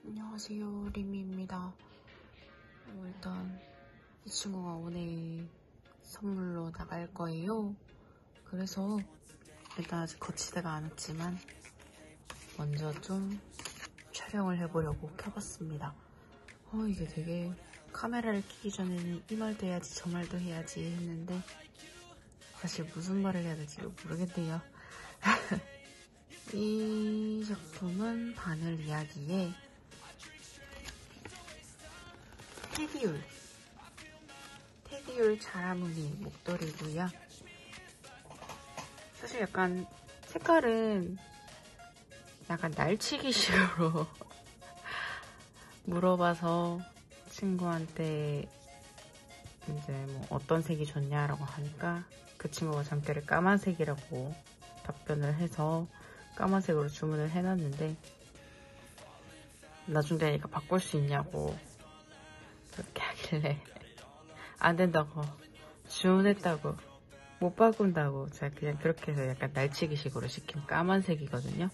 안녕하세요, 리미입니다. 일단 이 친구가 오늘 선물로 나갈 거예요. 그래서 일단 아직 거치대가 안 왔지만 먼저 좀 촬영을 해보려고 켜봤습니다. 이게 되게 카메라를 켜기 전에는 이 말도 해야지 저 말도 해야지 했는데 사실 무슨 말을 해야 될지 모르겠네요. 이 작품은 바늘 이야기에 테디율 자라무늬 목도리고요. 사실 약간 색깔은 약간 날치기식으로 물어봐서 친구한테 이제 뭐 어떤 색이 좋냐라고 하니까 그 친구가 잠결에 까만색이라고 답변을 해서 까만색으로 주문을 해놨는데 나중 되니까 바꿀 수 있냐고 그렇게 하길래 안 된다고 주문했다고 못 바꾼다고 제가 그냥 그렇게 해서 약간 날치기식으로 시킨 까만색이거든요.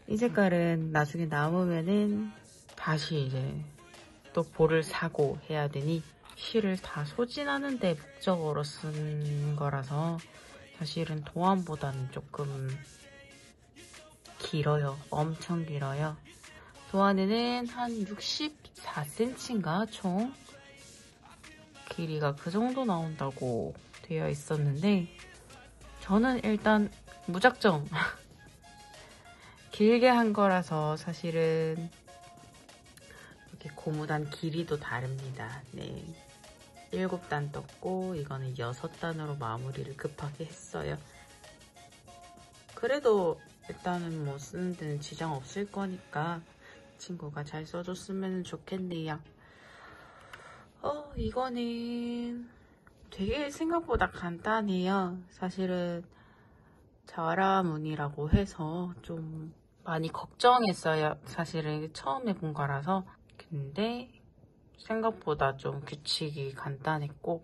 이 색깔은 나중에 남으면은 다시 이제 또 볼을 사고 해야 되니 실을 다 소진하는데 목적으로 쓴 거라서 사실은 도안보다는 조금 길어요. 엄청 길어요. 도안에는 한 64cm인가 총 길이가 그 정도 나온다고 되어 있었는데 저는 일단 무작정 길게 한 거라서 사실은 이렇게 고무단 길이도 다릅니다. 네, 7단 떴고 이거는 6단으로 마무리를 급하게 했어요. 그래도 일단은 뭐 쓰는 데는 지장 없을 거니까 친구가 잘 써줬으면 좋겠네요. 이거는 되게 생각보다 간단해요. 사실은 자라무늬라고 해서 좀 많이 걱정했어요. 사실은 처음 해본 거라서. 근데 생각보다 좀 규칙이 간단했고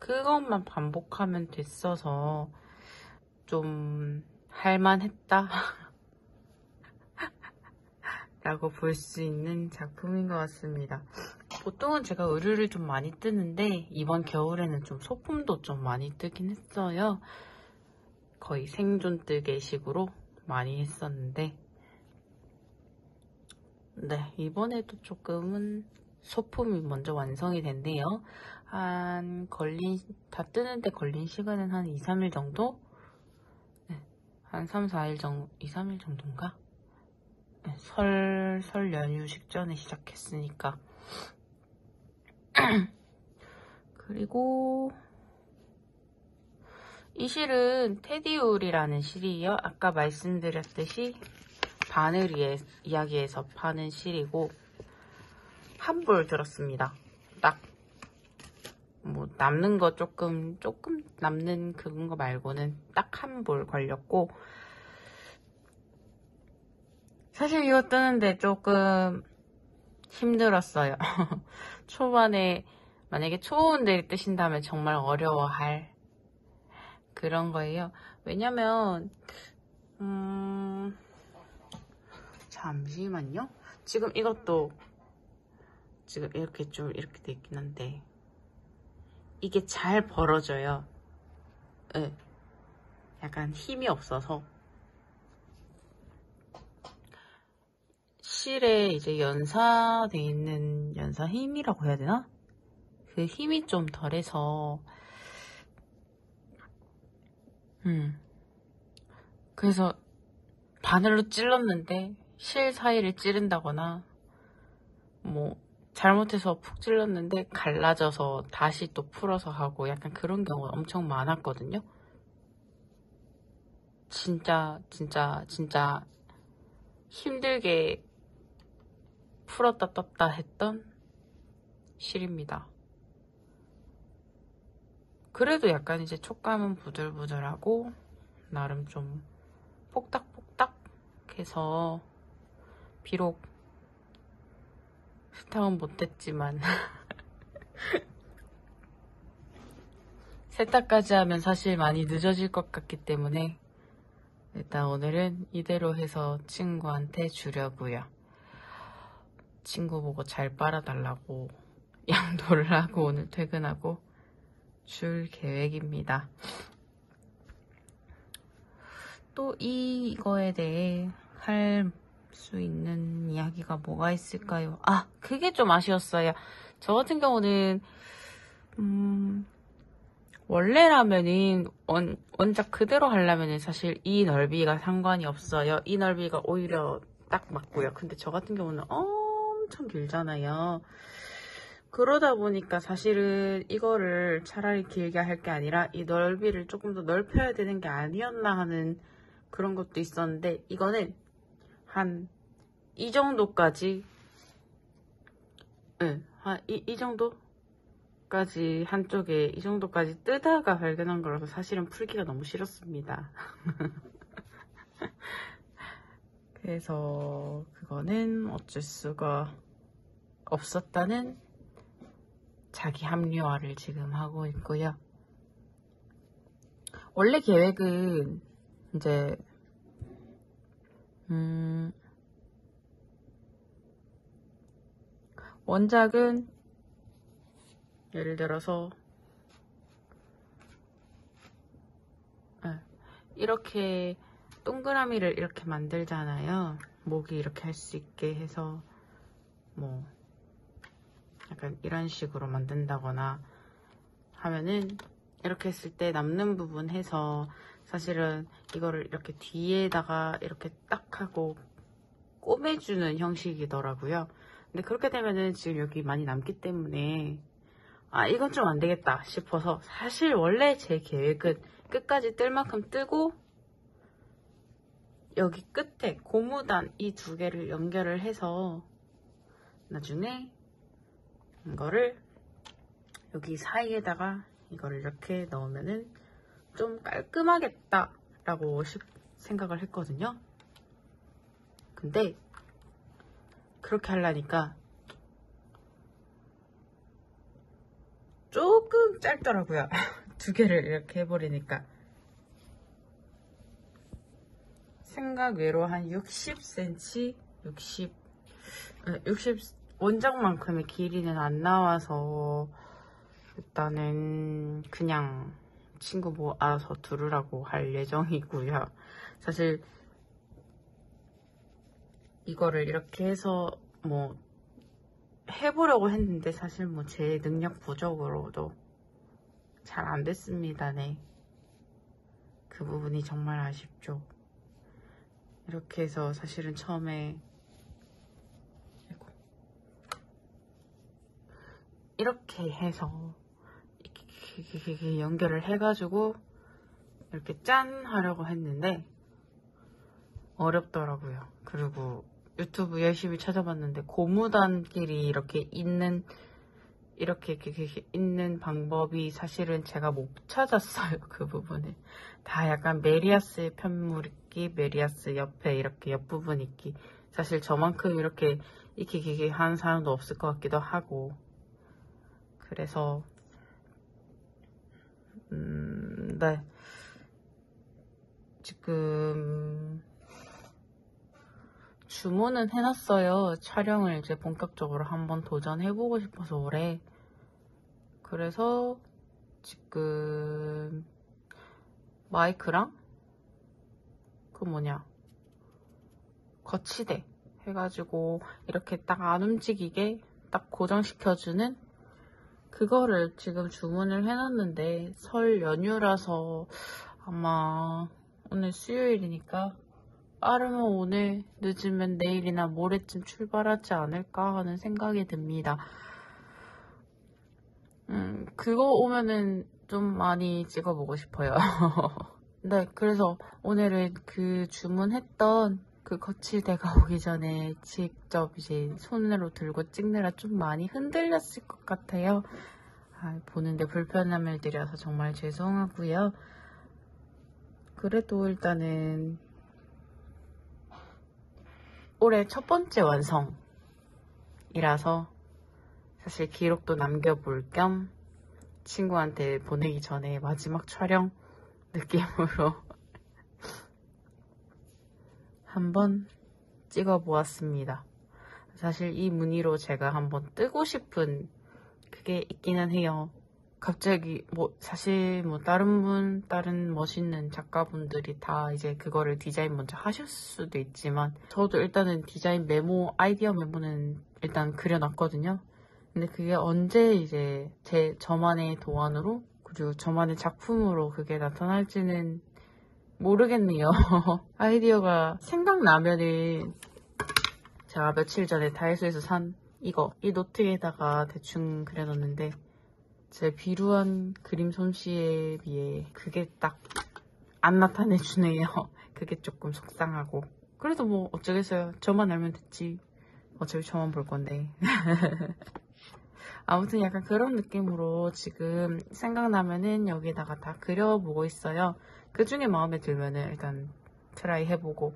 그것만 반복하면 됐어서 좀 할만했다 라고 볼 수 있는 작품인 것 같습니다. 보통은 제가 의류를 좀 많이 뜨는데 이번 겨울에는 좀 소품도 좀 많이 뜨긴 했어요. 거의 생존 뜨개식으로 많이 했었는데 네, 이번에도 조금은 소품이 먼저 완성이 됐네요. 다 뜨는데 걸린 시간은 한 2, 3일 정도? 네, 한 3, 4일 정도, 2, 3일 정도인가? 네, 설 연휴 직전에 시작했으니까. 그리고 이 실은 테디율이라는 실이에요. 아까 말씀드렸듯이 바늘 이야기에서 파는 실이고 한 불 들었습니다. 딱 뭐 남는 거 조금 남는 그런 거 말고는 딱 한 불 걸렸고 사실 이거 뜨는데 조금 힘들었어요. 초반에 만약에 초보분들이 뜨신다면 정말 어려워할 그런 거예요. 왜냐면 잠시만요. 지금 이것도 지금 이렇게 좀 이렇게 돼 있긴 한데 이게 잘 벌어져요. 네. 약간 힘이 없어서 실에 이제 연사돼 있는 연사 힘이라고 해야 되나? 그 힘이 좀 덜해서 그래서 바늘로 찔렀는데 실 사이를 찌른다거나 뭐 잘못해서 푹 찔렀는데 갈라져서 다시 또 풀어서 하고 약간 그런 경우가 엄청 많았거든요. 진짜 힘들게 풀었다 떴다 했던 실입니다. 그래도 약간 이제 촉감은 부들부들하고 나름 좀 뽁닥뽁닥 해서 비록 세탁은 못했지만 세탁까지 하면 사실 많이 늦어질 것 같기 때문에 일단 오늘은 이대로 해서 친구한테 주려고요. 친구 보고 잘 빨아달라고 양도를 하고 오늘 퇴근하고 줄 계획입니다. 또 이거에 대해 할 수 있는 이야기가 뭐가 있을까요? 아, 그게 좀 아쉬웠어요. 저 같은 경우는 원래라면은 원작 그대로 하려면은 사실 이 넓이가 상관이 없어요. 이 넓이가 오히려 딱 맞고요. 근데 저 같은 경우는 엄청 길잖아요. 그러다 보니까 사실은 이거를 차라리 길게 할 게 아니라 이 넓이를 조금 더 넓혀야 되는 게 아니었나 하는 그런 것도 있었는데, 이거는 한 이 정도까지, 네, 한 이 정도까지 한쪽에 이 정도까지 뜨다가 발견한 거라서 사실은 풀기가 너무 싫었습니다. 그래서 그거는 어쩔 수가 없었다는 자기 합리화를 지금 하고 있고요. 원래 계획은 이제 원작은 예를 들어서 이렇게 동그라미를 이렇게 만들잖아요. 목이 이렇게 할 수 있게 해서 뭐 약간 이런 식으로 만든다거나 하면은 이렇게 했을 때 남는 부분 해서 사실은 이거를 이렇게 뒤에다가 이렇게 딱 하고 꼬매주는 형식이더라고요. 근데 그렇게 되면은 지금 여기 많이 남기 때문에 아, 이건 좀 안 되겠다 싶어서, 사실 원래 제 계획은 끝까지 뜰 만큼 뜨고 여기 끝에 고무단 이 두 개를 연결을 해서 나중에 이거를 여기 사이에다가 이거를 이렇게 넣으면은 좀 깔끔하겠다 라고 생각을 했거든요. 근데 그렇게 하려니까 조금 짧더라고요. 두 개를 이렇게 해버리니까. 생각 외로 한 60cm, 60 원작만큼의 길이는 안 나와서 일단은 그냥 친구 뭐 알아서 두르라고 할 예정이고요. 사실 이거를 이렇게 해서 뭐 해보려고 했는데 사실 뭐 제 능력 부족으로도 잘 안 됐습니다. 네. 그 부분이 정말 아쉽죠. 이렇게 해서 사실은 처음에 이렇게 해서 이렇게 연결을 해가지고 이렇게 짠 하려고 했는데 어렵더라고요. 그리고 유튜브 열심히 찾아봤는데 고무단끼리 이렇게 있는 방법이 사실은 제가 못 찾았어요. 그 부분을 다 약간 메리아스의 편물 있기, 메리아스 옆에 이렇게 옆부분 있기. 사실 저만큼 이렇게 하는 사람도 없을 것 같기도 하고. 그래서 네, 지금 주문은 해놨어요. 촬영을 이제 본격적으로 한번 도전해보고 싶어서 올해. 그래서 지금 마이크랑 그 거치대 해가지고 이렇게 딱 안 움직이게 딱 고정시켜주는 그거를 지금 주문을 해놨는데, 설 연휴라서 아마 오늘 수요일이니까 빠르면 오늘, 늦으면 내일이나 모레쯤 출발하지 않을까 하는 생각이 듭니다. 그거 오면은 좀 많이 찍어보고 싶어요. 네, 그래서 오늘은 그 주문했던 그 거치대가 오기 전에 직접 이제 손으로 들고 찍느라 좀 많이 흔들렸을 것 같아요. 보는데 불편함을 드려서 정말 죄송하고요. 그래도 일단은 올해 첫 번째 완성이라서 사실 기록도 남겨볼 겸 친구한테 보내기 전에 마지막 촬영 느낌으로 한번 찍어보았습니다. 사실 이 무늬로 제가 한번 뜨고 싶은 그게 있기는 해요. 갑자기 사실 다른 멋있는 작가분들이 다 이제 그거를 디자인 먼저 하실 수도 있지만 저도 일단은 디자인 메모, 아이디어 메모는 일단 그려놨거든요. 근데 그게 언제 이제 저만의 도안으로 그리고 저만의 작품으로 그게 나타날지는 모르겠네요. 아이디어가 생각나면은 제가 며칠 전에 다이소에서 산 이 노트에다가 대충 그려놨는데 제 비루한 그림 솜씨에 비해 그게 딱 안 나타내주네요. 그게 조금 속상하고. 그래도 어쩌겠어요. 저만 알면 됐지. 어차피 저만 볼 건데. 아무튼 약간 그런 느낌으로 지금 생각나면은 여기다가 다 그려보고 있어요. 그 중에 마음에 들면은 일단 트라이 해보고.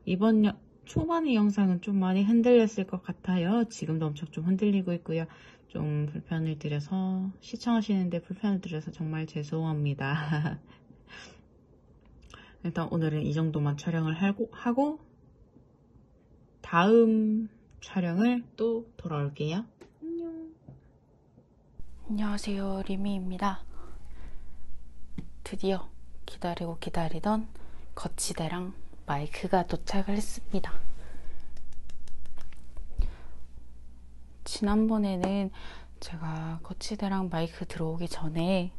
이번 초반의 영상은 좀 많이 흔들렸을 것 같아요. 지금도 엄청 좀 흔들리고 있고요. 좀 불편을 드려서 시청하시는데 불편을 드려서 정말 죄송합니다. 일단 오늘은 이 정도만 촬영을 하고 다음 촬영을 또 돌아올게요. 안녕. 안녕하세요, 리미입니다. 드디어 기다리고 기다리던 거치대랑 마이크가 도착을 했습니다. 지난번에는 제가 거치대랑 마이크 들어오기 전에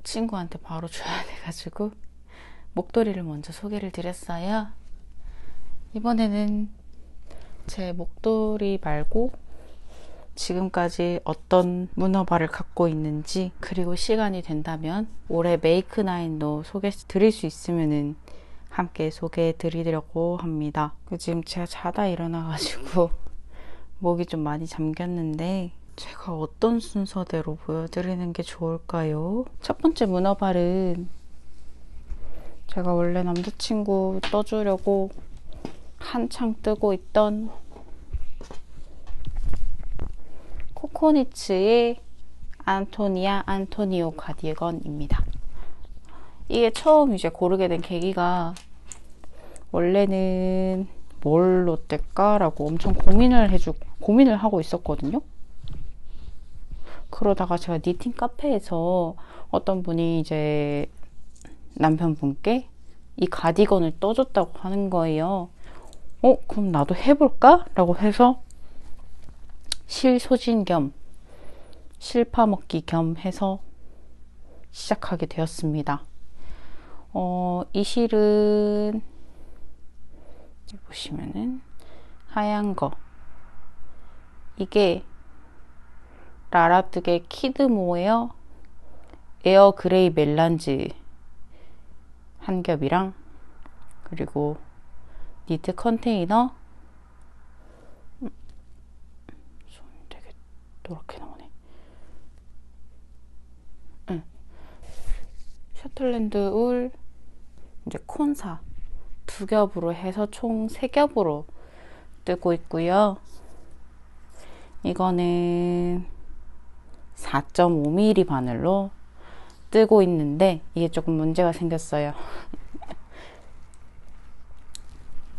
친구한테 바로 줘야 돼가지고 목도리를 먼저 소개를 드렸어요. 이번에는 제 목도리 말고 지금까지 어떤 문어발을 갖고 있는지, 그리고 시간이 된다면 올해 메이크나인도 소개해 드릴 수 있으면은 함께 소개해 드리려고 합니다. 지금 제가 자다 일어나가지고 목이 좀 많이 잠겼는데 제가 어떤 순서대로 보여드리는 게 좋을까요? 첫 번째 문어발은 제가 원래 남자친구 떠주려고 한창 뜨고 있던 코코니츠의 안토니아 안토니오 가디건입니다. 이게 처음 이제 고르게 된 계기가, 원래는 뭘로 뗄까라고 엄청 고민을 하고 있었거든요. 그러다가 제가 니팅 카페에서 어떤 분이 이제 남편분께 이 가디건을 떠줬다고 하는 거예요. 그럼 나도 해볼까? 라고 해서 실소진 겸 실파먹기 겸 해서 시작하게 되었습니다. 이 실은 보시면은 하얀 거, 이게 라라뜨게 키드모어 에어 그레이 멜란지 한 겹이랑, 그리고 니트 컨테이너, 손 되게 노랗게 나오네. 셔틀랜드 울, 이제 콘사 두 겹으로 해서 총 3겹으로 뜨고 있고요. 이거는 4.5mm 바늘로 뜨고 있는데 이게 조금 문제가 생겼어요.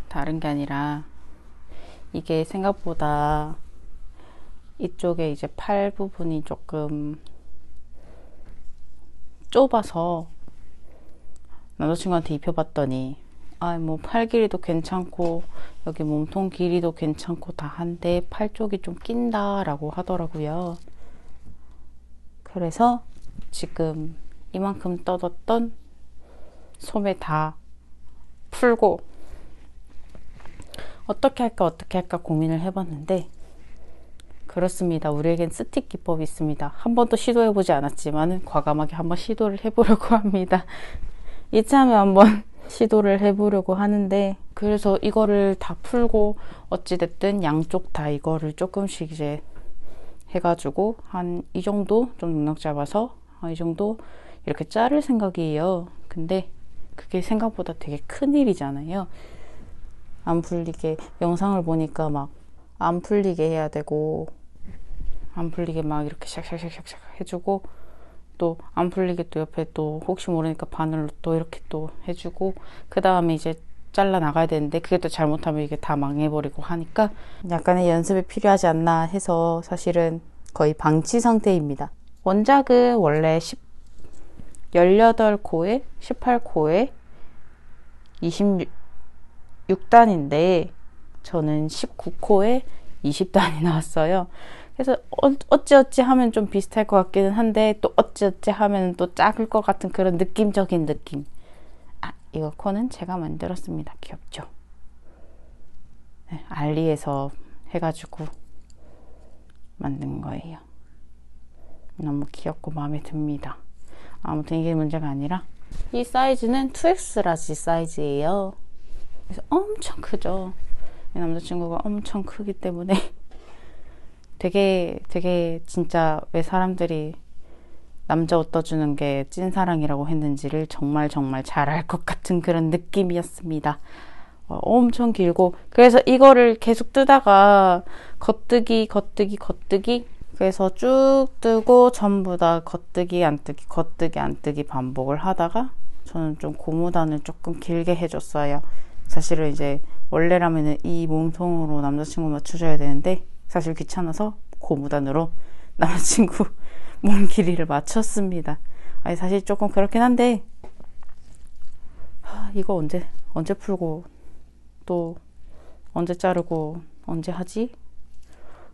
다른 게 아니라 이게 생각보다 이쪽에 이제 팔 부분이 조금 좁아서 남자친구한테 입혀봤더니 팔 길이도 괜찮고 여기 몸통 길이도 괜찮고 다 한데 팔 쪽이 좀 낀다 라고 하더라고요. 그래서 지금 이만큼 떠뒀던 소매 다 풀고 어떻게 할까 고민을 해봤는데, 그렇습니다. 우리에겐 스틱 기법이 있습니다. 한 번도 시도해보지 않았지만 과감하게 한번 시도를 해보려고 합니다. 이참에 한번 시도를 해보려고 하는데, 그래서 이거를 다 풀고 어찌됐든 양쪽 다 이거를 조금씩 이제 해가지고 한 이 정도 좀 넉넉 잡아서 이 정도 이렇게 자를 생각이에요. 근데 그게 생각보다 되게 큰일이잖아요. 안 풀리게, 영상을 보니까 막 안 풀리게 해야 되고, 안 풀리게 막 이렇게 샥샥샥샥 해주고, 또 안 풀리게 또 옆에 또 혹시 모르니까 바늘로 또 이렇게 또 해주고, 그 다음에 이제 잘라 나가야 되는데 그게 또 잘못하면 이게 다 망해버리고 하니까 약간의 연습이 필요하지 않나 해서 사실은 거의 방치 상태입니다. 원작은 원래 18코에 18코에 26단인데 저는 19코에 20단이 나왔어요. 그래서 어찌어찌 하면 좀 비슷할 것 같기는 한데 또 어찌어찌 하면 또 작을 것 같은 그런 느낌적인 느낌. 이거 코는 제가 만들었습니다. 귀엽죠? 네, 알리에서 해가지고 만든 거예요. 너무 귀엽고 마음에 듭니다. 아무튼 이게 문제가 아니라 이 사이즈는 2X 라지 사이즈예요. 그래서 엄청 크죠. 이 남자친구가 엄청 크기 때문에 되게 진짜 왜 사람들이 남자 옷 떠주는 게 찐사랑이라고 했는지를 정말 잘 알 것 같은 그런 느낌이었습니다. 엄청 길고 그래서 이거를 계속 뜨다가 겉뜨기 그래서 쭉 뜨고 전부 다 겉뜨기 안 뜨기 반복을 하다가 저는 좀 고무단을 조금 길게 해줬어요. 사실은 이제 원래라면은 이 몸통으로 남자친구 맞춰줘야 되는데 사실 귀찮아서 고무단으로 남자친구 몸 길이를 맞췄습니다. 아니 사실 조금 그렇긴 한데 이거 언제 풀고 또 언제 자르고 언제 하지?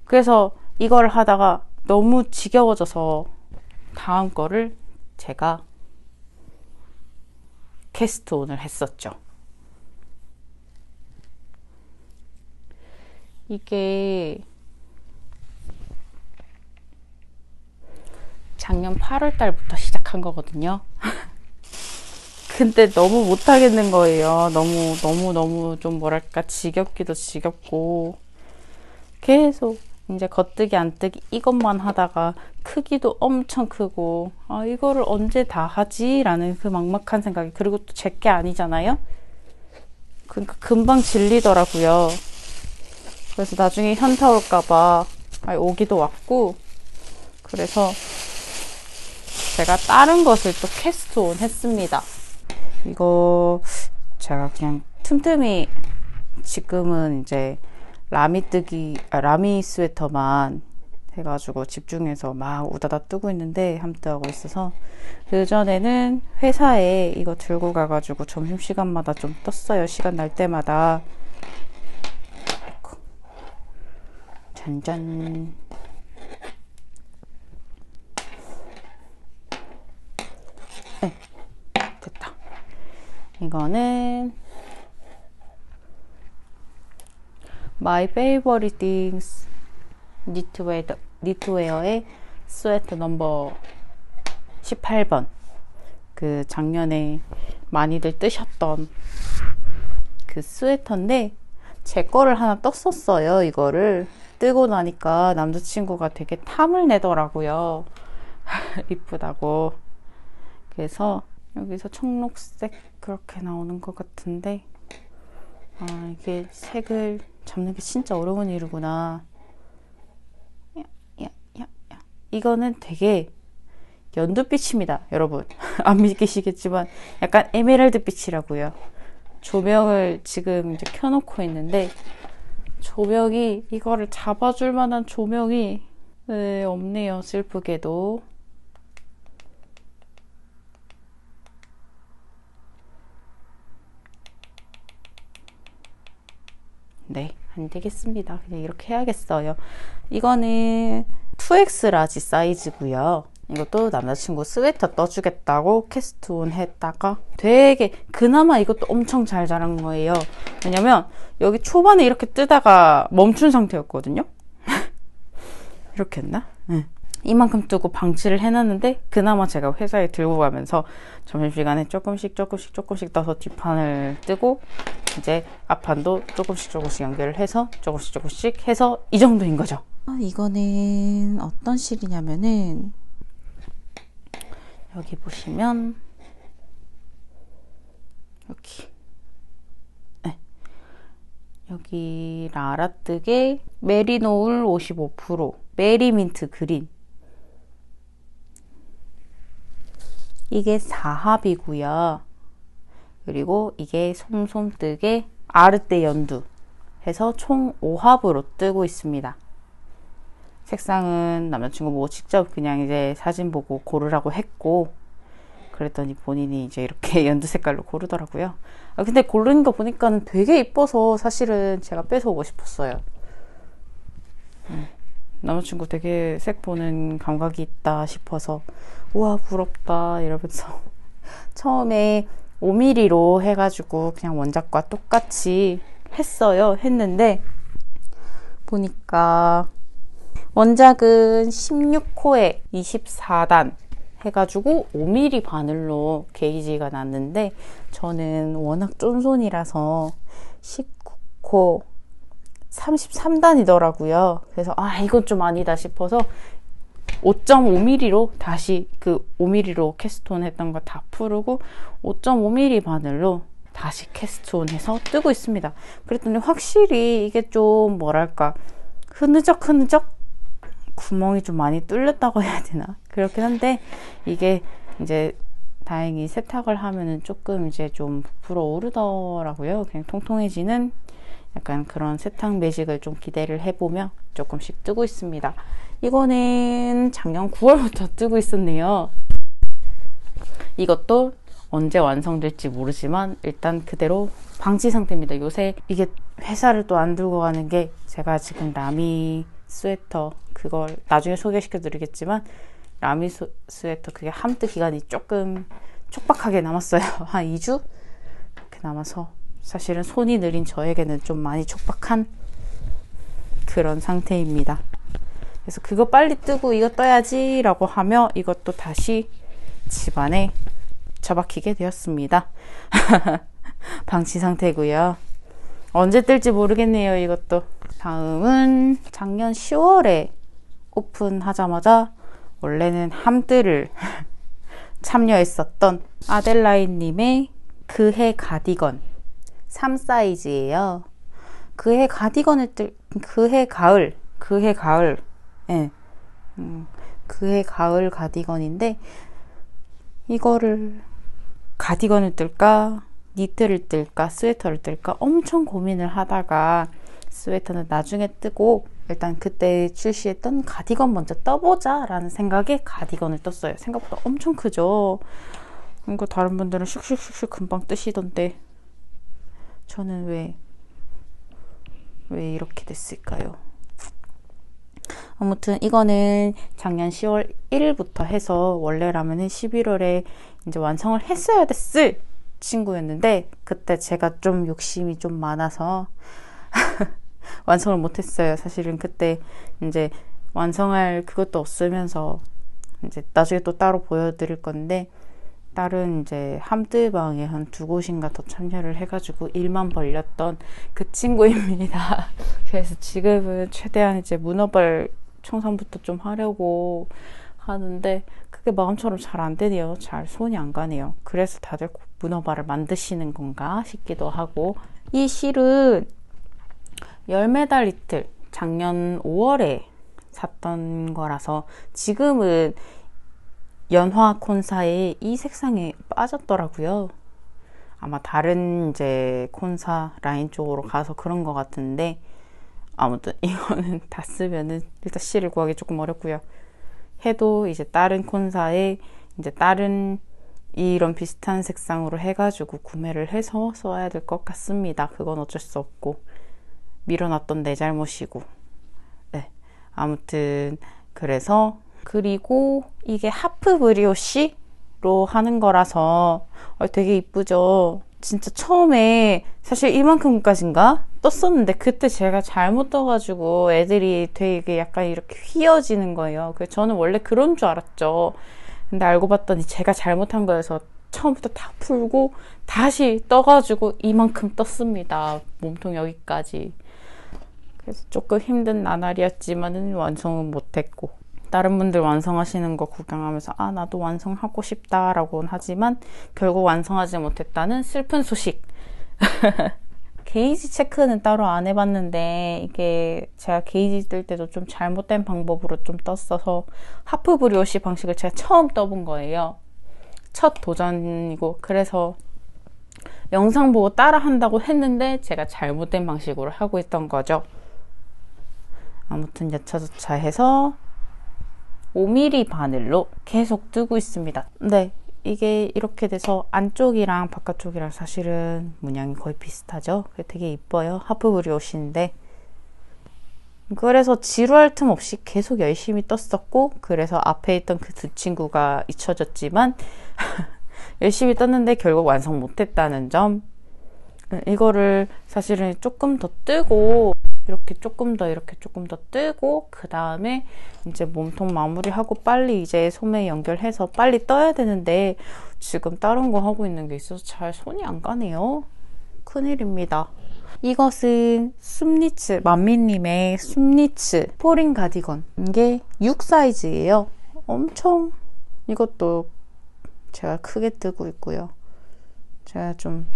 그래서 이걸 하다가 너무 지겨워져서 다음 거를 제가 캐스트온을 했었죠. 이게 작년 8월 달부터 시작한 거거든요. 근데 너무 못하겠는 거예요. 너무 좀 뭐랄까 지겹기도 지겹고 계속 이제 겉뜨기 안뜨기 이것만 하다가 크기도 엄청 크고 이거를 언제 다 하지? 라는 그 막막한 생각이 그리고 또 제게 아니잖아요. 그러니까 금방 질리더라고요. 그래서 나중에 현타 올까봐 오기도 왔고 그래서 제가 다른 것을 또 캐스트온 했습니다. 이거 제가 그냥 틈틈이 지금은 이제 라미 스웨터만 해가지고 집중해서 막 우다다 뜨고 있는데 함뜨하고 있어서 그전에는 회사에 이거 들고 가가지고 점심시간마다 좀 떴어요. 시간 날 때마다. 짠짠. 네, 됐다. 이거는 My Favorite Things 니트웨어의 스웨터 넘버 18번 그 작년에 많이들 뜨셨던 그 스웨터인데 제 거를 하나 떴었어요. 이거를 뜨고 나니까 남자친구가 되게 탐을 내더라고요. 이쁘다고. 그래서 여기서 청록색 그렇게 나오는 것 같은데 이게 색을 잡는 게 진짜 어려운 일이구나. 이거는 되게 연두빛입니다, 여러분. 안 믿기시겠지만 약간 에메랄드 빛이라고요. 조명을 지금 이제 켜놓고 있는데 조명이 이거를 잡아줄 만한 조명이 없네요, 슬프게도. 네, 안 되겠습니다. 그냥 이렇게 해야겠어요. 이거는 2X 라지 사이즈고요. 이것도 남자친구 스웨터 떠주겠다고 캐스트온 했다가 되게 그나마 이것도 엄청 잘 자란 거예요. 왜냐면 여기 초반에 이렇게 뜨다가 멈춘 상태였거든요. 이렇게 했나? 네. 이만큼 뜨고 방치를 해놨는데 그나마 제가 회사에 들고 가면서 점심시간에 조금씩 떠서 뒷판을 뜨고 이제 앞판도 조금씩 연결을 해서 조금씩 해서 이 정도인 거죠. 이거는 어떤 실이냐면은 여기 보시면 여기 라라뜨게 메리노울 55% 메리민트 그린 이게 4합이고요. 그리고 이게 솜솜뜨개 아르떼 연두 해서 총 5합으로 뜨고 있습니다. 색상은 남자친구 보고 직접 그냥 이제 사진 보고 고르라고 했고, 그랬더니 본인이 이제 이렇게 연두 색깔로 고르더라고요. 근데 고르는 거 보니까 되게 이뻐서 사실은 제가 뺏어오고 싶었어요. 남자친구 되게 색 보는 감각이 있다 싶어서 우와 부럽다 이러면서 처음에 5mm로 해가지고 그냥 원작과 똑같이 했는데 보니까 원작은 16호에 24단 해가지고 5mm 바늘로 게이지가 났는데 저는 워낙 쫀손이라서 19호 33단이더라고요. 그래서 이건 좀 아니다 싶어서 5.5mm로 다시 그 5mm로 캐스트온 했던 거 다 풀고 5.5mm 바늘로 다시 캐스트온 해서 뜨고 있습니다. 그랬더니 확실히 이게 좀 뭐랄까 흐느적 구멍이 좀 많이 뚫렸다고 해야 되나 그렇긴 한데, 이게 이제 다행히 세탁을 하면은 조금 이제 좀 부풀어 오르더라고요. 그냥 통통해지는 약간 그런 세탁 매직을 좀 기대를 해보며 조금씩 뜨고 있습니다. 이거는 작년 9월부터 뜨고 있었네요. 이것도 언제 완성될지 모르지만 일단 그대로 방치 상태입니다. 요새 이게 회사를 또 안 들고 가는 게, 제가 지금 라미 스웨터, 그걸 나중에 소개시켜 드리겠지만 라미 스웨터 그게 함뜨 기간이 조금 촉박하게 남았어요. 한 2주? 이렇게 남아서 사실은 손이 느린 저에게는 좀 많이 촉박한 그런 상태입니다. 그래서 그거 빨리 뜨고 이거 떠야지 라고 하며 이것도 다시 집안에 처박히게 되었습니다. 방치 상태고요. 언제 뜰지 모르겠네요. 이것도. 다음은 작년 10월에 오픈하자마자 원래는 함뜨를 참여했었던 아델라인님의 그해 가디건 3사이즈예요. 그해 가디건을 그해 가을 예. 그해 가을 가디건인데, 이거를 가디건을 뜰까 니트를 뜰까 스웨터를 뜰까 엄청 고민을 하다가 스웨터는 나중에 뜨고 일단 그때 출시했던 가디건 먼저 떠보자 라는 생각에 가디건을 떴어요. 생각보다 엄청 크죠. 이거 다른 분들은 슉슉슉슉 금방 뜨시던데 저는 왜 이렇게 됐을까요? 아무튼 이거는 작년 10월 1일부터 해서 원래라면은 11월에 이제 완성을 했어야 됐을 친구였는데, 그때 제가 좀 욕심이 좀 많아서 완성을 못했어요. 사실은 그때 이제 완성할 그것도 없으면서 이제 나중에 또 따로 보여드릴 건데, 다른 이제 함뜨방에 한 2곳인가 더 참여를 해가지고 일만 벌렸던 그 친구입니다. 그래서 지금은 최대한 이제 문어발 청산부터 좀 하려고 하는데 그게 마음처럼 잘 안 되네요. 잘 손이 안 가네요. 그래서 다들 문어발을 만드시는 건가 싶기도 하고, 이 실은 열매달 리틀 작년 5월에 샀던 거라서 지금은 연화 콘사에 이 색상이 빠졌더라고요. 아마 다른 이제 콘사 라인 쪽으로 가서 그런 것 같은데, 아무튼 이거는 다 쓰면은 일단 실을 구하기 조금 어렵고요. 해도 이제 다른 콘사에 이제 다른 이런 비슷한 색상으로 해가지고 구매를 해서 써야 될 것 같습니다. 그건 어쩔 수 없고 밀어놨던 내 잘못이고. 네, 아무튼 그래서, 그리고 이게 하프 브리오시로 하는 거라서 되게 이쁘죠. 진짜 처음에 사실 이만큼까지인가 떴었는데 그때 제가 잘못 떠가지고 애들이 되게 약간 이렇게 휘어지는 거예요. 그래서 저는 원래 그런 줄 알았죠. 근데 알고 봤더니 제가 잘못한 거여서 처음부터 다 풀고 다시 떠가지고 이만큼 떴습니다. 몸통 여기까지. 그래서 조금 힘든 나날이었지만은 완성은 못했고, 다른 분들 완성하시는 거 구경하면서 나도 완성하고 싶다라고는 하지만 결국 완성하지 못했다는 슬픈 소식. 게이지 체크는 따로 안 해봤는데 이게 제가 게이지 뜰 때도 좀 잘못된 방법으로 좀 떴어서 하프 브리오시 방식을 제가 처음 떠본 거예요. 첫 도전이고, 그래서 영상 보고 따라 한다고 했는데 제가 잘못된 방식으로 하고 있던 거죠. 아무튼 여차저차 해서 5mm 바늘로 계속 뜨고 있습니다. 네, 이게 이렇게 돼서 안쪽이랑 바깥쪽이랑 사실은 문양이 거의 비슷하죠. 되게 이뻐요. 하프 브리오시인데, 그래서 지루할 틈 없이 계속 열심히 떴었고, 그래서 앞에 있던 그 두 친구가 잊혀졌지만 열심히 떴는데 결국 완성 못했다는 점. 이거를 사실은 조금 더 뜨고, 이렇게 조금 더 뜨고, 그 다음에 이제 몸통 마무리하고 빨리 이제 소매 연결해서 빨리 떠야 되는데, 지금 다른 거 하고 있는 게 있어서 잘 손이 안 가네요. 큰일입니다. 이것은 숲니츠, 만미님의 숲니츠 포린 가디건. 이게 6 사이즈예요. 엄청, 이것도 제가 크게 뜨고 있고요. 제가 좀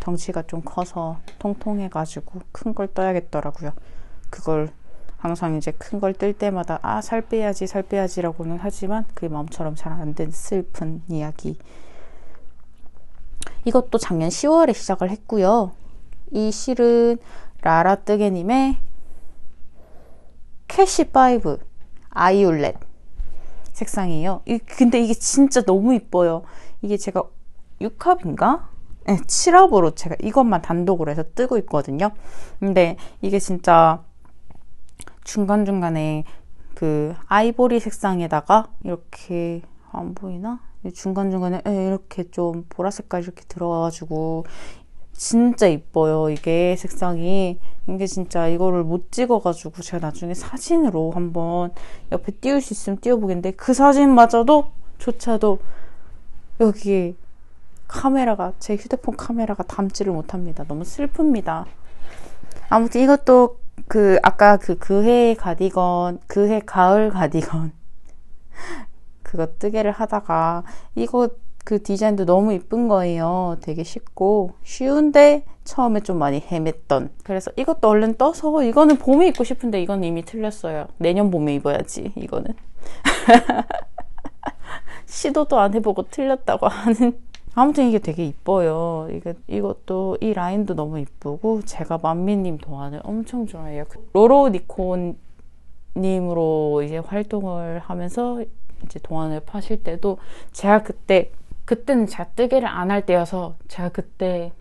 덩치가 좀 커서 통통해가지고 큰 걸 떠야겠더라고요. 그걸 항상 이제 큰 걸 뜰 때마다 살 빼야지라고는 하지만 그게 마음처럼 잘 안 된 슬픈 이야기. 이것도 작년 10월에 시작을 했고요. 이 실은 라라뜨게님의 캐시5 아이올렛 색상이에요. 근데 이게 진짜 너무 이뻐요. 이게 제가 6합인가? 네, 7합으로 제가 이것만 단독으로 해서 뜨고 있거든요. 근데 이게 진짜 중간중간에 그 아이보리 색상에다가 이렇게, 안 보이나? 중간중간에 이렇게 좀 보라색깔 이렇게 들어와가지고 진짜 이뻐요. 이게 색상이. 이게 진짜 이거를 못 찍어가지고 제가 나중에 사진으로 한번 옆에 띄울 수 있으면 띄워보겠는데, 그 사진마저도 조차도 여기 제 휴대폰 카메라가 담지를 못합니다. 너무 슬픕니다. 아무튼 이것도 아까 그해 가디건, 그해 가을 가디건 그거 뜨개를 하다가 이거 그 디자인도 너무 이쁜 거예요. 되게 쉽고 쉬운데 처음에 좀 많이 헤맸던. 그래서 이것도 얼른 떠서, 이거는 봄에 입고 싶은데 이건 이미 틀렸어요. 내년 봄에 입어야지. 이거는 시도도 안 해보고 틀렸다고 하는. 아무튼 이게 되게 이뻐요. 이것도 이 라인도 너무 이쁘고, 제가 만미님 도안을 엄청 좋아해요. 로로니콘 님으로 이제 활동을 하면서 이제 도안을 파실 때도 제가 그때는 제가 뜨개를 안 할 때여서 제가 그때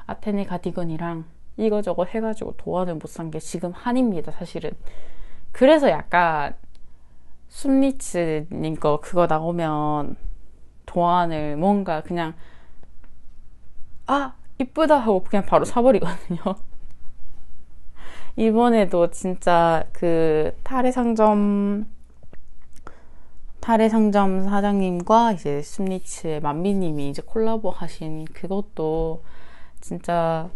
아테네 가디건이랑 이거저거 해가지고 도안을 못 산 게 지금 한입니다, 사실은. 그래서 약간 숲니츠님 거 그거 나오면 도안을 뭔가 그냥 이쁘다 하고 그냥 바로 사버리거든요. 이번에도 진짜 그 타레상점 사장님과 이제 숲니츠의 만미님이 이제 콜라보 하신 그것도 진짜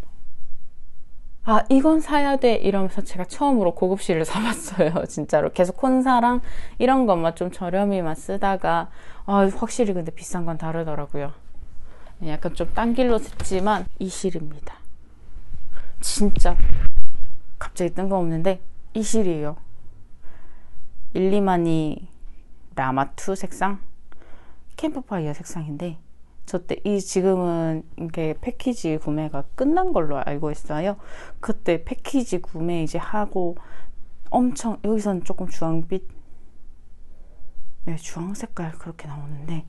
이건 사야 돼 이러면서 제가 처음으로 고급실을 사봤어요. 진짜로. 계속 콘사랑 이런 것만 좀 저렴이만 쓰다가 확실히 근데 비싼 건 다르더라고요. 약간 좀 딴 길로 샜지만 이 실입니다. 진짜 갑자기 뜬금없는데 이 실이에요. 일리마니 라마2 색상, 캠프파이어 색상인데, 저때 지금은 이게 패키지 구매가 끝난 걸로 알고 있어요. 그때 패키지 구매 이제 하고 엄청, 여기서는 조금 주황빛, 주황 색깔 그렇게 나오는데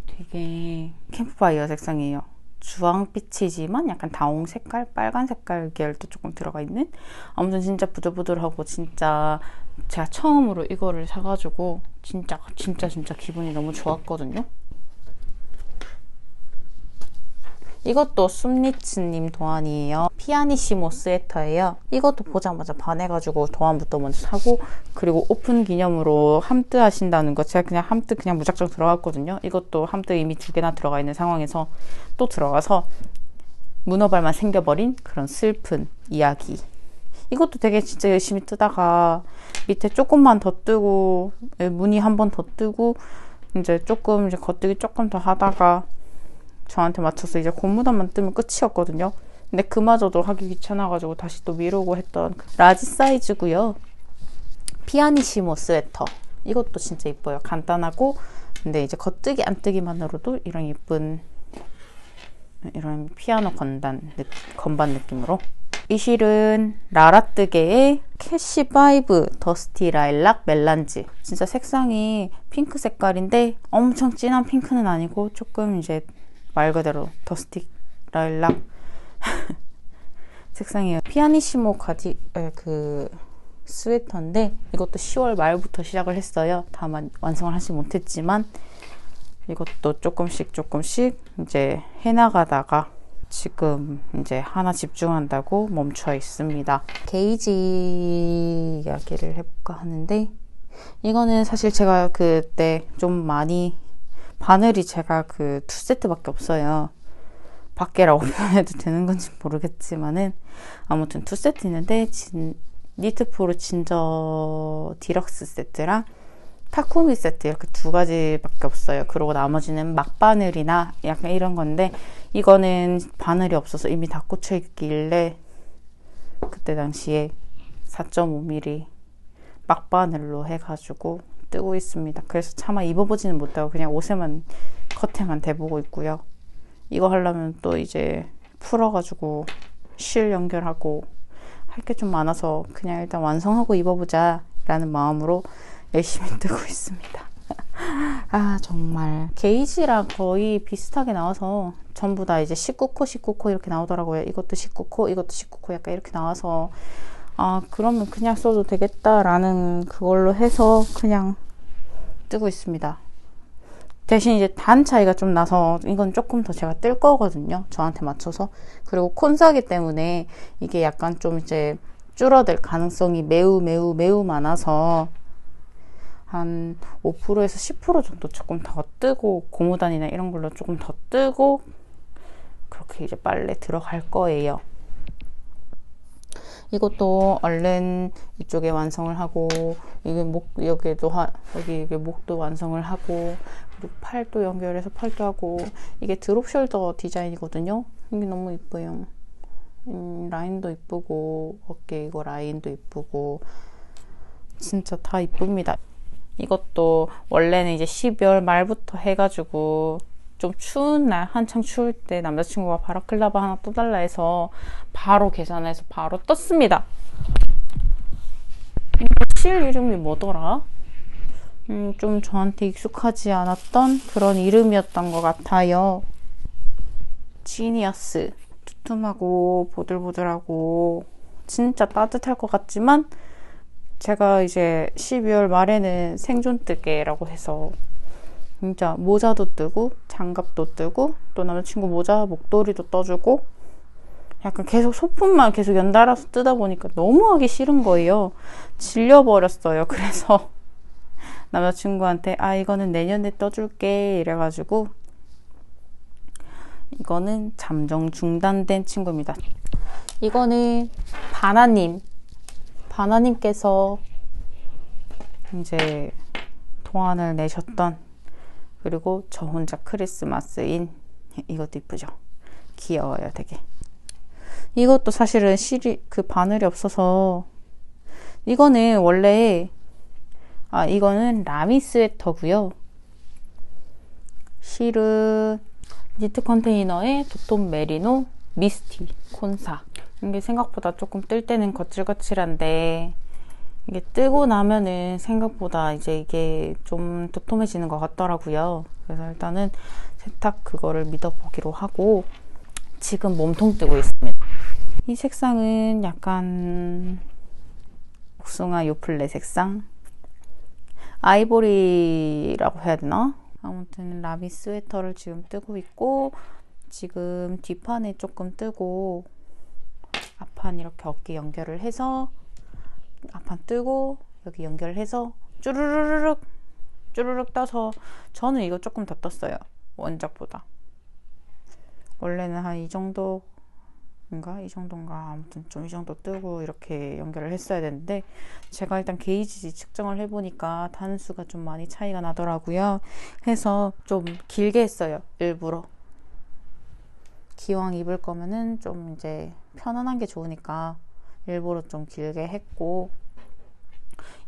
되게 캠프파이어 색상이에요. 주황빛이지만 약간 다홍 색깔, 빨간 색깔 계열도 조금 들어가 있는. 아무튼 진짜 부들부들하고, 진짜 제가 처음으로 이거를 사가지고 진짜 기분이 너무 좋았거든요. 이것도 숲니츠님 도안이에요. 피아니시모 스웨터예요. 이것도 보자마자 반해가지고 도안부터 먼저 사고, 그리고 오픈 기념으로 함뜨 하신다는 거, 제가 그냥 함뜨 그냥 무작정 들어갔거든요. 이것도 함뜨 이미 2개나 들어가 있는 상황에서 또 들어가서 문어발만 생겨버린 그런 슬픈 이야기. 이것도 되게 진짜 열심히 뜨다가 밑에 조금만 더 뜨고, 무늬 한 번 더 뜨고, 이제 겉뜨기 조금 더 하다가 저한테 맞춰서 이제 고무단만 뜨면 끝이었거든요. 근데 그마저도 하기 귀찮아가지고 다시 또 미루고 했던 라지 사이즈고요. 피아니시모 스웨터. 이것도 진짜 이뻐요. 간단하고, 근데 이제 겉뜨기 안뜨기만으로도 이런 예쁜 이런 피아노 건반 느낌으로. 이 실은 라라뜨게의 캐시 5 더스티 라일락 멜란지. 진짜 색상이 핑크 색깔인데 엄청 진한 핑크는 아니고 조금 이제 말 그대로 더스티 라일락 색상이에요. 피아니시모 그 스웨터인데 이것도 10월 말부터 시작을 했어요. 다만 완성을 하지 못했지만 이것도 조금씩 이제 해나가다가 지금 이제 하나 집중한다고 멈춰 있습니다. 게이지 이야기를 해볼까 하는데, 이거는 사실 제가 그때 좀 많이, 바늘이 제가 그 2세트밖에 없어요. 밖에라고 표현해도 되는 건지 모르겠지만은 아무튼 2세트 있는데 니트프로 진저 디럭스 세트랑 타쿠미 세트 이렇게 2가지밖에 없어요. 그리고 나머지는 막바늘이나 약간 이런 건데, 이거는 바늘이 없어서 이미 다 꽂혀 있길래 그때 당시에 4.5mm 막바늘로 해가지고 뜨고 있습니다. 그래서 차마 입어보지는 못하고 그냥 옷에만 겉에만 대보고 있고요. 이거 하려면 또 이제 풀어가지고 실 연결하고 할 게 좀 많아서 그냥 일단 완성하고 입어보자 라는 마음으로 열심히 뜨고 있습니다. 아, 정말 게이지랑 거의 비슷하게 나와서 전부 다 이제 19코 이렇게 나오더라고요. 이것도 19코, 이것도 19코 약간 이렇게 나와서, 아, 그러면 그냥 써도 되겠다라는 그걸로 해서 그냥 뜨고 있습니다. 대신 이제 단 차이가 좀 나서 이건 조금 더 제가 뜰 거거든요. 저한테 맞춰서. 그리고 콘사기 때문에 이게 약간 좀 이제 줄어들 가능성이 매우 많아서 한 5%에서 10% 정도 조금 더 뜨고, 고무단이나 이런 걸로 조금 더 뜨고 그렇게 이제 빨래 들어갈 거예요. 이것도 얼른 이쪽에 완성을 하고, 이게 여기 목도 완성을 하고, 그리고 팔도 연결해서 팔도 하고. 이게 드롭 숄더 디자인이거든요. 이게 너무 이뻐요. 라인도 이쁘고, 어깨 이거 라인도 이쁘고, 진짜 다 이쁩니다. 이것도 원래는 이제 12월 말부터 해가지고 좀 추운 날, 한창 추울 때 남자친구가 바라클라바 하나 떠달라 해서 바로 계산해서 바로 떴습니다. 이거 실 이름이 뭐더라? 좀 저한테 익숙하지 않았던 그런 이름이었던 것 같아요. 지니어스. 두툼하고 보들보들하고 진짜 따뜻할 것 같지만, 제가 이제 12월 말에는 생존뜨개라고 해서 진짜 모자도 뜨고 장갑도 뜨고 또 남자친구 모자 목도리도 떠주고, 약간 계속 소품만 계속 연달아서 뜨다 보니까 너무 하기 싫은 거예요. 질려버렸어요. 그래서 남자친구한테 이거는 내년에 떠줄게 이래가지고, 이거는 잠정 중단된 친구입니다. 이거는 바나님께서 이제 도안을 내셨던, 그리고 저 혼자 크리스마스인, 이것도 이쁘죠? 귀여워요, 되게. 이것도 사실은 그 바늘이 없어서, 이거는 원래, 이거는 라미 스웨터고요. 실은 니트 컨테이너에 도톰 메리노 미스티 콘사. 이게 생각보다 조금 뜰 때는 거칠거칠한데, 이게 뜨고 나면은 생각보다 이제 이게 좀 도톰해지는 것 같더라고요. 그래서 일단은 세탁 그거를 믿어보기로 하고 지금 몸통 뜨고 있습니다. 이 색상은 약간 복숭아 요플레 색상, 아이보리라고 해야 되나? 아무튼 라미 스웨터를 지금 뜨고 있고, 지금 뒷판에 조금 뜨고, 앞판 이렇게 어깨 연결을 해서, 앞판 뜨고 여기 연결해서 쭈르르륵 떠서, 저는 이거 조금 더 떴어요, 원작보다. 원래는 한 이 정도인가 아무튼 좀 이 정도 뜨고 이렇게 연결을 했어야 되는데, 제가 일단 게이지 측정을 해보니까 단수가 좀 많이 차이가 나더라고요. 해서 좀 길게 했어요, 일부러. 기왕 입을 거면은 좀 이제 편안한 게 좋으니까 일부러 좀 길게 했고,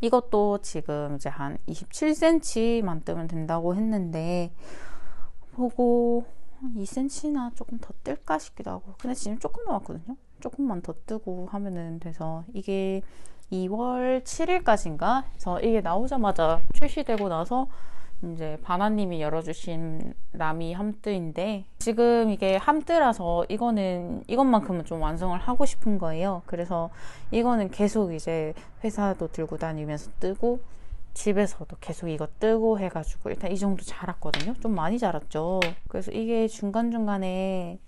이것도 지금 이제 한 27cm만 뜨면 된다고 했는데, 보고 2cm나 조금 더 뜰까 싶기도 하고. 근데 지금 조금 남았거든요. 조금만 더 뜨고 하면은 돼서, 이게 2월 7일까지인가 해서 이게 나오자마자 출시되고 나서 이제 바나님이 열어주신 라미 함뜨인데, 지금 이게 함뜨라서 이것만큼은 좀 완성을 하고 싶은 거예요. 그래서 이거는 계속 이제 회사도 들고 다니면서 뜨고 집에서도 계속 이거 뜨고 해가지고 일단 이 정도 자랐거든요. 좀 많이 자랐죠. 그래서 이게 중간중간에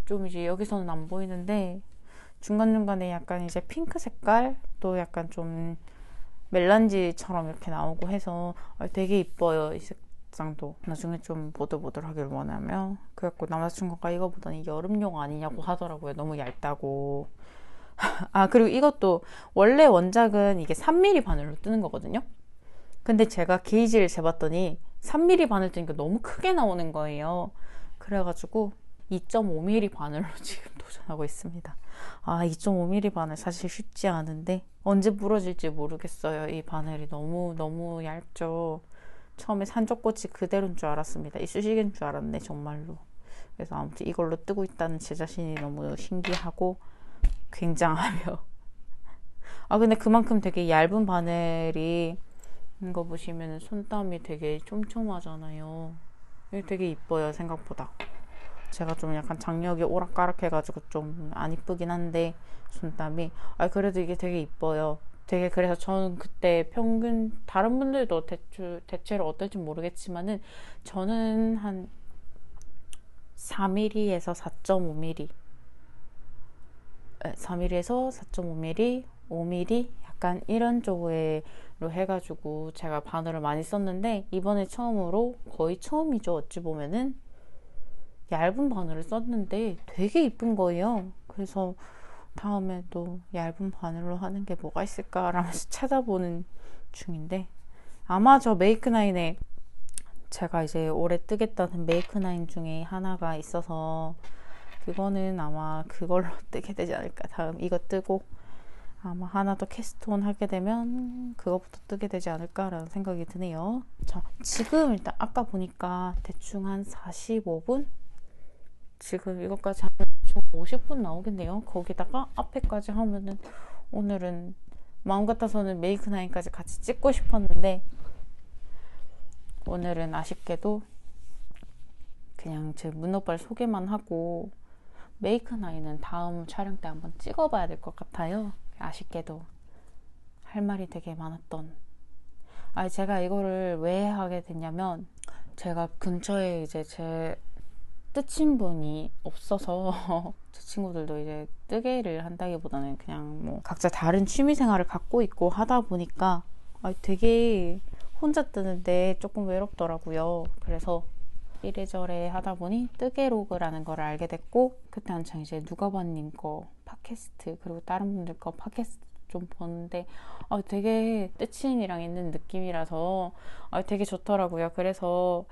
좀 이제 여기서는 안 보이는데 중간중간에 약간 이제 핑크 색깔 또 약간 좀 멜란지처럼 이렇게 나오고 해서 되게 이뻐요. 이 색상도. 나중에 좀 보들보들하길 원하며. 그래갖고 남자친구가 이거보다는 여름용 아니냐고 하더라고요. 너무 얇다고. 아, 그리고 이것도 원래 원작은 이게 3mm 바늘로 뜨는 거거든요. 근데 제가 게이지를 재봤더니 3mm 바늘 뜨니까 너무 크게 나오는 거예요. 그래가지고 2.5mm 바늘로 지금 도전하고 있습니다. 아, 2.5mm 바늘 사실 쉽지 않은데 언제 부러질지 모르겠어요. 이 바늘이 너무 얇죠. 처음에 산적꽃이 그대로인 줄 알았습니다. 이쑤시개인 줄 알았네, 정말로. 그래서 아무튼 이걸로 뜨고 있다는 제 자신이 너무 신기하고 굉장하며. 아, 근데 그만큼 되게 얇은 바늘이 이거 보시면 손땀이 되게 촘촘하잖아요. 이게 되게 이뻐요, 생각보다. 제가 좀 약간 장력이 오락가락 해가지고 좀 안 이쁘긴 한데 손땀이, 아, 그래도 이게 되게 이뻐요. 되게. 그래서 저는 그때 평균, 다른 분들도 대체로 어떨지 모르겠지만은 저는 한 4mm에서 4.5mm 4mm에서 4.5mm 5mm 약간 이런 쪽으로 해가지고 제가 바늘을 많이 썼는데, 이번에 처음으로, 거의 처음이죠 어찌 보면은, 얇은 바늘을 썼는데 되게 이쁜 거예요. 그래서 다음에 또 얇은 바늘로 하는 게 뭐가 있을까 라면서 찾아보는 중인데, 아마 저 메이크나인에 제가 이제 올해 뜨겠다는 메이크나인 중에 하나가 있어서 그거는 아마 그걸로 뜨게 되지 않을까. 다음 이거 뜨고 아마 하나 더 캐스트온 하게 되면 그거부터 뜨게 되지 않을까라는 생각이 드네요. 자, 지금 일단 아까 보니까 대충 한 45분? 지금 이것까지 하면 대충 50분 나오겠네요. 거기다가 앞에까지 하면은, 오늘은 마음 같아서는 메이크나인까지 같이 찍고 싶었는데 오늘은 아쉽게도 그냥 제 문오빠를 소개만 하고, 메이크나인은 다음 촬영 때 한번 찍어봐야 될 것 같아요. 아쉽게도 할 말이 되게 많았던. 아, 제가 이거를 왜 하게 됐냐면, 제가 근처에 이제 제 뜨친 분이 없어서 제 친구들도 이제 뜨개를 한다기보다는 그냥 뭐 각자 다른 취미 생활을 갖고 있고 하다 보니까 되게 혼자 뜨는데 조금 외롭더라고요. 그래서 이래저래 하다 보니 뜨개로그라는 걸 알게 됐고, 그때 한창 이제 누가바님 거 팟캐스트, 그리고 다른 분들 거 팟캐스트 좀 보는데 되게 뜨친이랑 있는 느낌이라서 되게 좋더라고요. 그래서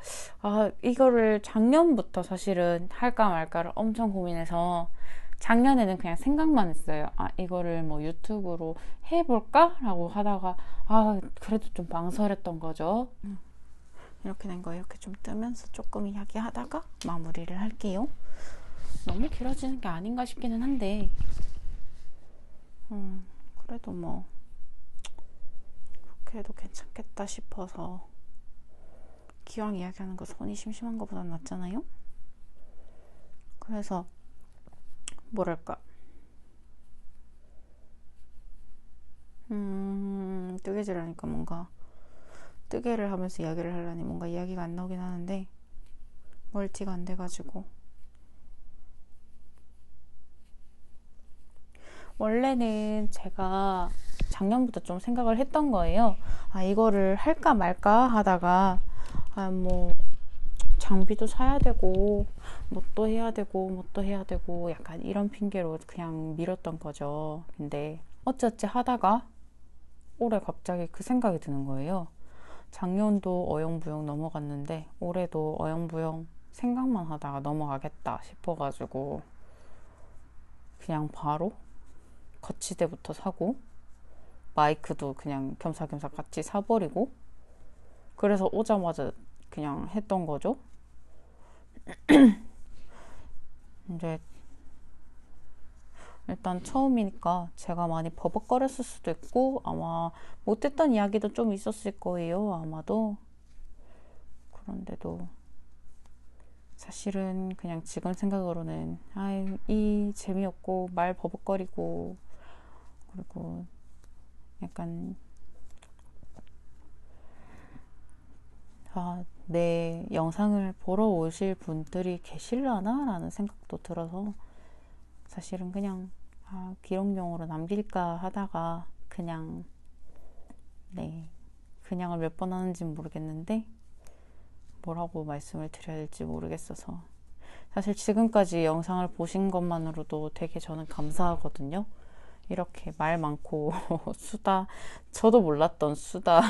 이거를 작년부터 사실은 할까 말까를 엄청 고민해서, 작년에는 그냥 생각만 했어요. 이거를 뭐 유튜브로 해볼까? 라고 하다가 그래도 좀 망설였던 거죠. 이렇게 된 거 이렇게 좀 뜨면서 조금 이야기하다가 마무리를 할게요. 너무 길어지는 게 아닌가 싶기는 한데 그래도 뭐 그렇게 해도 괜찮겠다 싶어서, 기왕 이야기하는 거 손이 심심한 것보단 낫잖아요. 그래서 뭐랄까, 뜨개질 하니까 뭔가, 뜨개를 하면서 이야기를 하려니 뭔가 이야기가 안 나오긴 하는데 멀티가 안 돼가지고. 원래는 제가 작년부터 좀 생각을 했던 거예요. 이거를 할까 말까 하다가 뭐 장비도 사야 되고 뭐 또 해야 되고 뭐 또 해야 되고 약간 이런 핑계로 그냥 미뤘던 거죠. 근데 어찌어찌 하다가 올해 갑자기 그 생각이 드는 거예요. 작년도 어영부영 넘어갔는데 올해도 어영부영 생각만 하다가 넘어가겠다 싶어가지고 그냥 바로 거치대부터 사고, 마이크도 그냥 겸사겸사 같이 사버리고, 그래서 오자마자 그냥 했던 거죠. 이제 일단 처음이니까 제가 많이 버벅거렸을 수도 있고 아마 못했던 이야기도 좀 있었을 거예요. 아마도. 그런데도 사실은 그냥 지금 생각으로는 이 재미없고 말 버벅거리고 그리고 약간 내 영상을 보러 오실 분들이 계실라나? 라는 생각도 들어서 사실은 그냥 기록용으로 남길까 하다가 그냥을 몇 번 하는지는 모르겠는데 뭐라고 말씀을 드려야 될지 모르겠어서 사실 지금까지 영상을 보신 것만으로도 되게 저는 감사하거든요. 이렇게 말 많고 수다, 저도 몰랐던 수다.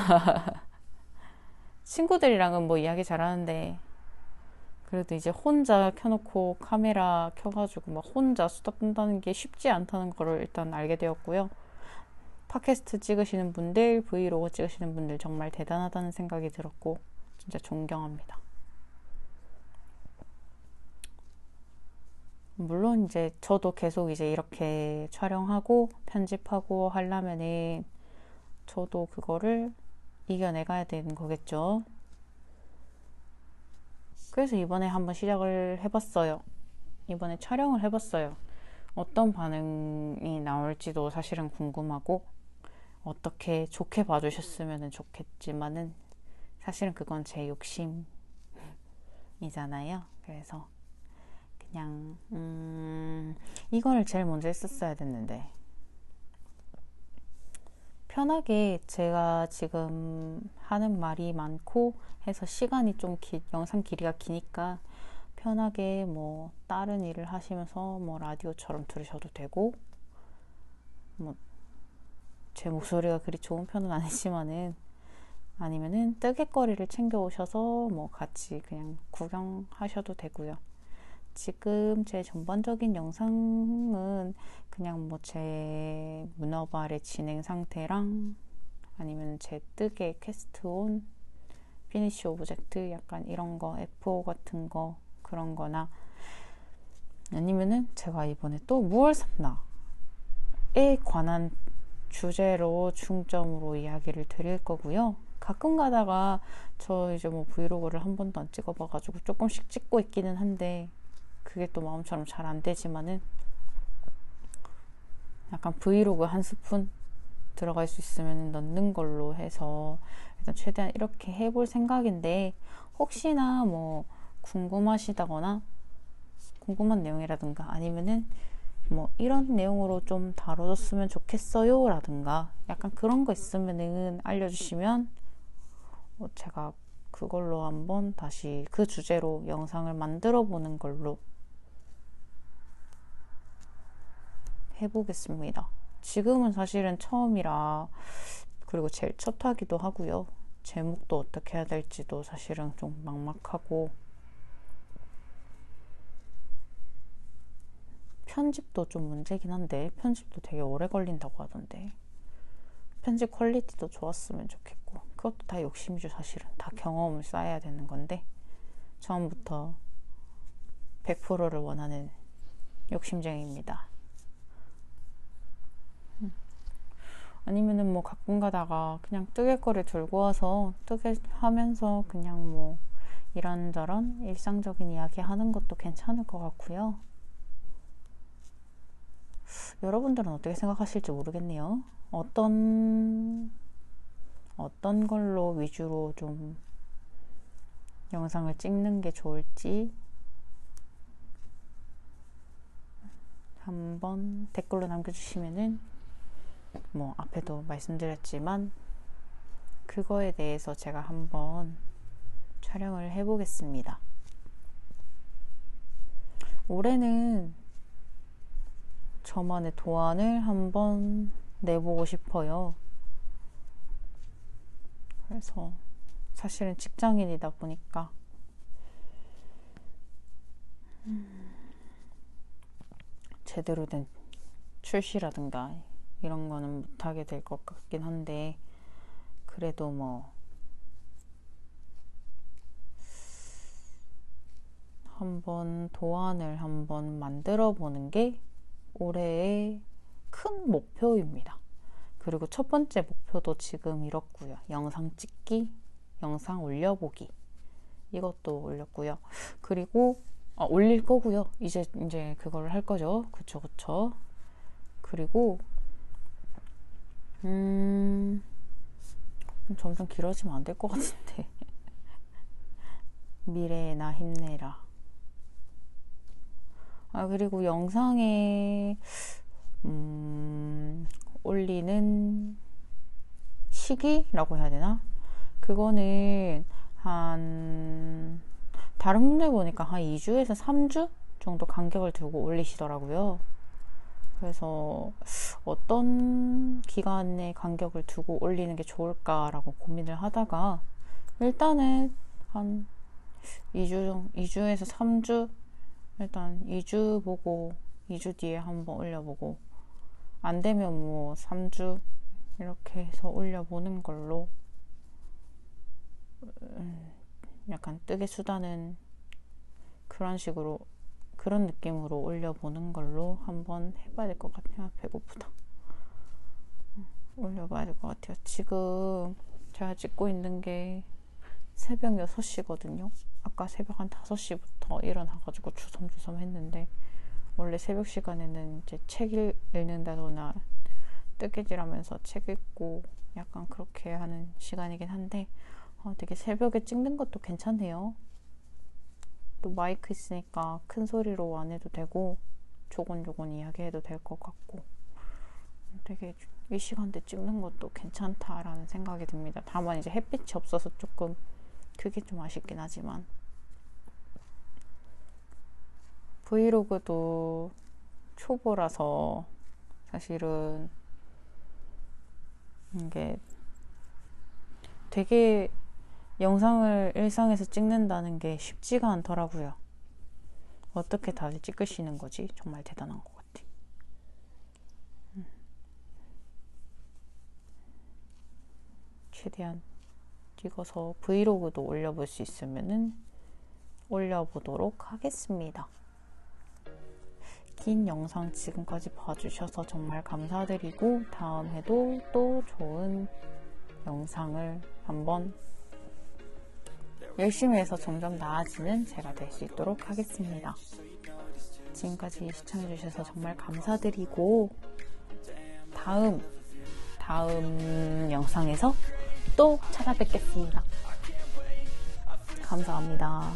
친구들이랑은 뭐 이야기 잘하는데 그래도 이제 혼자 켜놓고 카메라 켜가지고 막 혼자 수다 떤다는 게 쉽지 않다는 거를 일단 알게 되었고요. 팟캐스트 찍으시는 분들, 브이로그 찍으시는 분들 정말 대단하다는 생각이 들었고 진짜 존경합니다. 물론 이제 저도 계속 이제 이렇게 촬영하고 편집하고 하려면은 저도 그거를 이겨내가야 되는 거겠죠. 그래서 이번에 한번 시작을 해봤어요. 이번에 촬영을 해봤어요. 어떤 반응이 나올지도 사실은 궁금하고 어떻게 좋게 봐주셨으면 좋겠지만은 사실은 그건 제 욕심이잖아요. 그래서 그냥 이거를 제일 먼저 했었어야 됐는데 편하게 제가 지금 하는 말이 많고 해서 시간이 좀 영상 길이가 기니까 편하게 뭐 다른 일을 하시면서 뭐 라디오처럼 들으셔도 되고 뭐 제 목소리가 그리 좋은 편은 아니지만은 아니면은 뜨개거리를 챙겨 오셔서 뭐 같이 그냥 구경하셔도 되고요. 지금 제 전반적인 영상은 그냥 뭐 제 문어발의 진행 상태랑 아니면 제 뜨개 캐스트 온 피니쉬 오브젝트 약간 이런 거 F5 같은 거 그런 거나 아니면은 제가 이번에 또 무얼 샀나에 관한 주제로 중점으로 이야기를 드릴 거고요. 가끔 가다가 저 이제 뭐 브이로그를 한 번도 안 찍어봐가지고 조금씩 찍고 있기는 한데 그게 또 마음처럼 잘 안 되지만은 약간 브이로그 한 스푼 들어갈 수 있으면 넣는 걸로 해서 일단 최대한 이렇게 해볼 생각인데 혹시나 뭐 궁금하시다거나 궁금한 내용이라든가 아니면은 뭐 이런 내용으로 좀 다뤄줬으면 좋겠어요 라든가 약간 그런 거 있으면은 알려주시면 제가 그걸로 한번 다시 그 주제로 영상을 만들어 보는 걸로 해보겠습니다. 지금은 사실은 처음이라 그리고 제일 첫 하기도 하고요. 제목도 어떻게 해야 될지도 사실은 좀 막막하고 편집도 좀 문제긴 한데 편집도 되게 오래 걸린다고 하던데 편집 퀄리티도 좋았으면 좋겠고 그것도 다 욕심이죠. 사실은 다 경험을 쌓아야 되는 건데 처음부터 100%를 원하는 욕심쟁이입니다. 아니면은 뭐 가끔 가다가 그냥 뜨개거리 들고 와서 뜨개 하면서 그냥 뭐 이런저런 일상적인 이야기 하는 것도 괜찮을 것 같고요. 여러분들은 어떻게 생각하실지 모르겠네요. 어떤 걸로 위주로 좀 영상을 찍는 게 좋을지 한번 댓글로 남겨주시면은 뭐 앞에도 말씀드렸지만 그거에 대해서 제가 한번 촬영을 해보겠습니다. 올해는 저만의 도안을 한번 내보고 싶어요. 그래서 사실은 직장인이다 보니까 제대로 된 출시라든가 이런 거는 못하게 될 것 같긴 한데 그래도 뭐 한번 도안을 한번 만들어 보는 게 올해의 큰 목표입니다. 그리고 첫 번째 목표도 지금 이렇고요. 영상 찍기, 영상 올려보기. 이것도 올렸고요. 그리고 올릴 거고요. 이제 그걸 할 거죠. 그쵸. 그리고 점점 길어지면 안 될 것 같은데. 미래에 나 힘내라. 그리고 영상에 올리는 시기라고 해야 되나? 그거는 다른 분들 보니까 한 2주에서 3주 정도 간격을 두고 올리시더라고요. 그래서 어떤 기간의 간격을 두고 올리는 게 좋을까라고 고민을 하다가 일단은 한 2주에서 3주 일단 2주 보고 2주 뒤에 한번 올려보고 안 되면 뭐 3주 이렇게 해서 올려보는 걸로 약간 뜨개 수다는 그런 식으로 그런 느낌으로 올려보는 걸로 한번 해봐야 될 것 같아요. 배고프다. 올려봐야 될 것 같아요. 지금 제가 찍고 있는 게 새벽 6시거든요. 아까 새벽 한 5시부터 일어나가지고 주섬주섬 했는데 원래 새벽 시간에는 이제 책 읽는다거나 뜨개질 하면서 책 읽고 약간 그렇게 하는 시간이긴 한데 되게 새벽에 찍는 것도 괜찮네요. 또 마이크 있으니까 큰 소리로 안 해도 되고 조곤조곤 이야기해도 될 것 같고 되게 이 시간대 찍는 것도 괜찮다라는 생각이 듭니다. 다만 이제 햇빛이 없어서 조금 그게 좀 아쉽긴 하지만 브이로그도 초보라서 사실은 이게 되게 영상을 일상에서 찍는다는 게 쉽지가 않더라고요. 어떻게 다들 찍으시는 거지? 정말 대단한 것 같아. 최대한 찍어서 브이로그도 올려볼 수 있으면은 올려보도록 하겠습니다. 긴 영상 지금까지 봐주셔서 정말 감사드리고 다음에도 또 좋은 영상을 한번 열심히 해서 점점 나아지는 제가 될 수 있도록 하겠습니다. 지금까지 시청해주셔서 정말 감사드리고 다음 영상에서 또 찾아뵙겠습니다. 감사합니다.